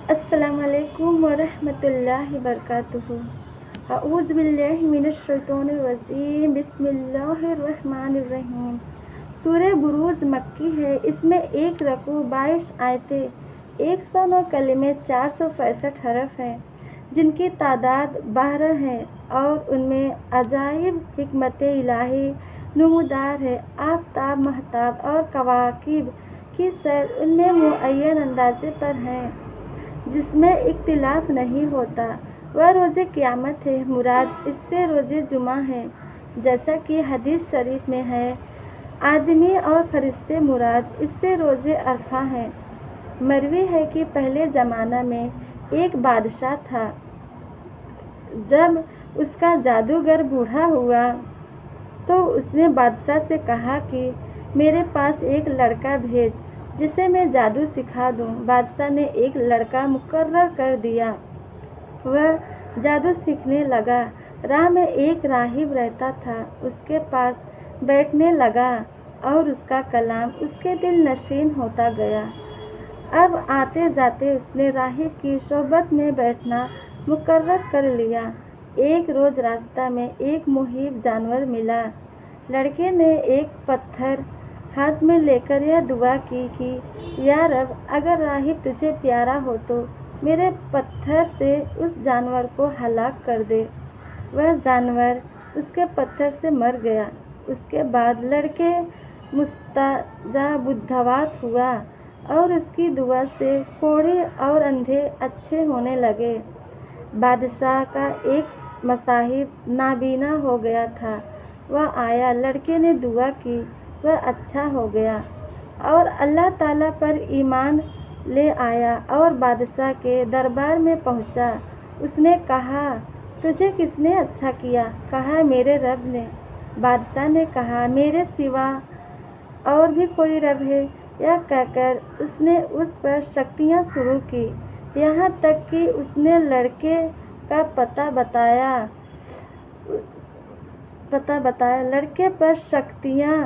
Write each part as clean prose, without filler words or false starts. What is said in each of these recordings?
السلام علیکم ورحمۃ اللہ وبرکاتہ۔ اعوذ باللہ من الشیطان الرجیم، بسم اللہ الرحمن الرحیم۔ سورہ بروج مکی ہے۔ اس میں 1 رکوع 22 آیتیں 109 کلمے 465 حرف ہیں، جن کی تعداد 12 ہے اور ان میں عجائب حکمت الہی نمودار ہے۔ آفتاب، مہتاب اور کواکب کی سیر ان میں معین اندازے پر ہے جس میں اختلاف نہیں ہوتا۔ وہ روز قیامت ہے، مراد اس سے روز جمعہ ہے، جیسا کہ حدیث شریف میں ہے۔ آدمی اور فرشتے مراد اس سے روز عرفہ ہیں۔ مروی ہے کہ پہلے زمانہ میں ایک بادشاہ تھا۔ جب اس کا جادوگر بوڑھا ہوا تو اس نے بادشاہ سے کہا کہ میرے پاس ایک لڑکا بھیج جسے میں جادو سکھا دوں۔ بادشاہ نے ایک لڑکا مقرر کر دیا۔ وہ جادو سیکھنے لگا۔ راہ میں ایک راہب رہتا تھا، اس کے پاس بیٹھنے لگا اور اس کا کلام اس کے دل نشین ہوتا گیا۔ اب آتے جاتے اس نے راہب کی صحبت میں بیٹھنا مقرر کر لیا۔ ایک روز راستہ میں ایک مہیب جانور ملا۔ لڑکے نے ایک پتھر ہاتھ میں لے کر یہ دعا کی کہ یا رب، اگر راہب تجھے پیارا ہو تو میرے پتھر سے اس جانور کو ہلاک کر دے۔ وہ جانور اس کے پتھر سے مر گیا۔ اس کے بعد لڑکے مستجاب الدعوات ہوا اور اس کی دعا سے کوڑے اور اندھے اچھے ہونے لگے۔ بادشاہ کا ایک مصاحب نابینا ہو گیا تھا، وہ آیا، لڑکے نے دعا کی، وہ اچھا ہو گیا اور اللہ تعالیٰ پر ایمان لے آیا اور بادشاہ کے دربار میں پہنچا۔ اس نے کہا، تجھے کس نے اچھا کیا؟ کہا، میرے رب نے۔ بادشاہ نے کہا، میرے سوا اور بھی کوئی رب ہے؟ یہ کہہ کر اس نے اس پر سختیاں شروع کی، یہاں تک کہ اس نے لڑکے کا پتہ بتایا۔ لڑکے پر سختیاں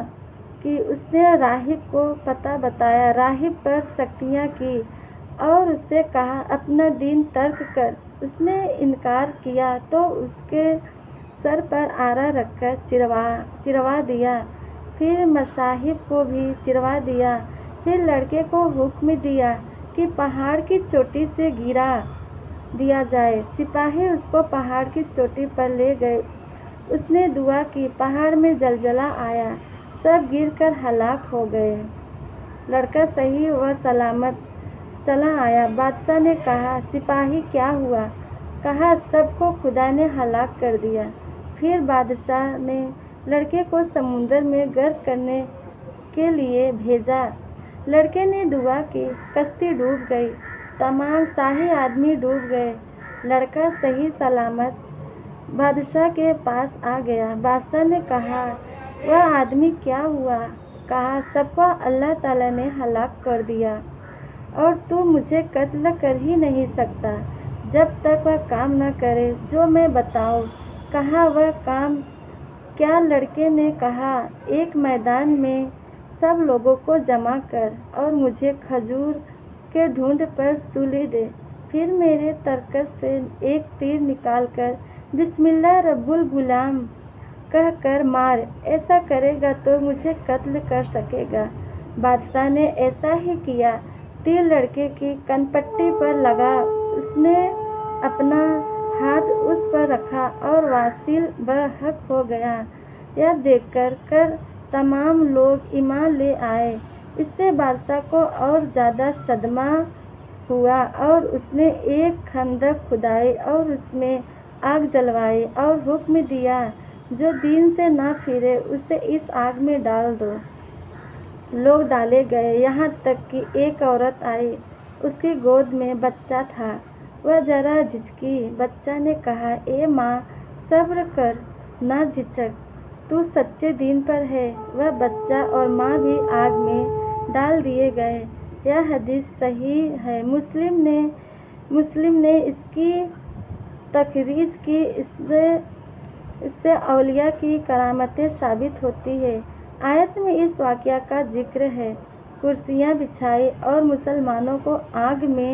کی، اس نے راہب کو پتہ بتایا، راہب پر سختیاں کی اور اس سے کہا اپنا دین ترک کر۔ اس نے انکار کیا تو اس کے سر پر آرا رکھ کر چروا دیا، پھر مصاحب کو بھی چروا دیا۔ پھر لڑکے کو حکم دیا کہ پہاڑ کی چوٹی سے گرا دیا جائے۔ سپاہی اس کو پہاڑ کی چوٹی پر لے گئے۔ اس نے دعا کی، پہاڑ میں زلزلہ آیا، سب گر کر ہلاک ہو گئے۔ لڑکا صحیح و سلامت چلا آیا۔ بادشاہ نے کہا، سپاہی کیا ہوا؟ کہا، سب کو خدا نے ہلاک کر دیا۔ پھر بادشاہ نے لڑکے کو سمندر میں غرق کرنے کے لیے بھیجا۔ لڑکے نے دعا کی، کشتی ڈوب گئی، تمام شاہی آدمی ڈوب گئے۔ لڑکا صحیح سلامت بادشاہ کے پاس آ گیا۔ بادشاہ نے کہا، وہ آدمی کیا ہوا؟ کہا، سب کو اللہ تعالیٰ نے ہلاک کر دیا اور تو مجھے قتل کر ہی نہیں سکتا جب تک وہ کام نہ کرے جو میں بتاؤں۔ کہا، وہ کام کیا؟ لڑکے نے کہا، ایک میدان میں سب لوگوں کو جمع کر اور مجھے کھجور کے ڈھونڈ پر سولی دے، پھر میرے ترکش سے ایک تیر نکال کر بسم اللہ رب الغلام کہہ کر مار، ایسا کرے گا تو مجھے قتل کر سکے گا۔ بادشاہ نے ایسا ہی کیا۔ تیر لڑکے کی کنپٹی پر لگا، اس نے اپنا ہاتھ اس پر رکھا اور واصل برحق ہو گیا۔ یہ دیکھ کر تمام لوگ ایمان لے آئے۔ اس سے بادشاہ کو اور زیادہ صدمہ ہوا اور اس نے ایک خندق کھدوائی اور اس میں آگ جلوائی اور حکم دیا، جو دین سے نہ پھرے اسے اس آگ میں ڈال دو۔ لوگ ڈالے گئے، یہاں تک کہ ایک عورت آئی، اس کی گود میں بچہ تھا، وہ ذرا جھجکی۔ بچہ نے کہا، اے ماں، صبر کر، نہ جھجک، تو سچے دین پر ہے۔ وہ بچہ اور ماں بھی آگ میں ڈال دیے گئے۔ یہ حدیث صحیح ہے۔ مسلم نے اس کی تخریج کی۔ اس سے اولیاء کی کرامتیں ثابت ہوتی ہیں۔ آیت میں اس واقعہ کا ذکر ہے۔ کرسیاں بچھائی اور مسلمانوں کو آگ میں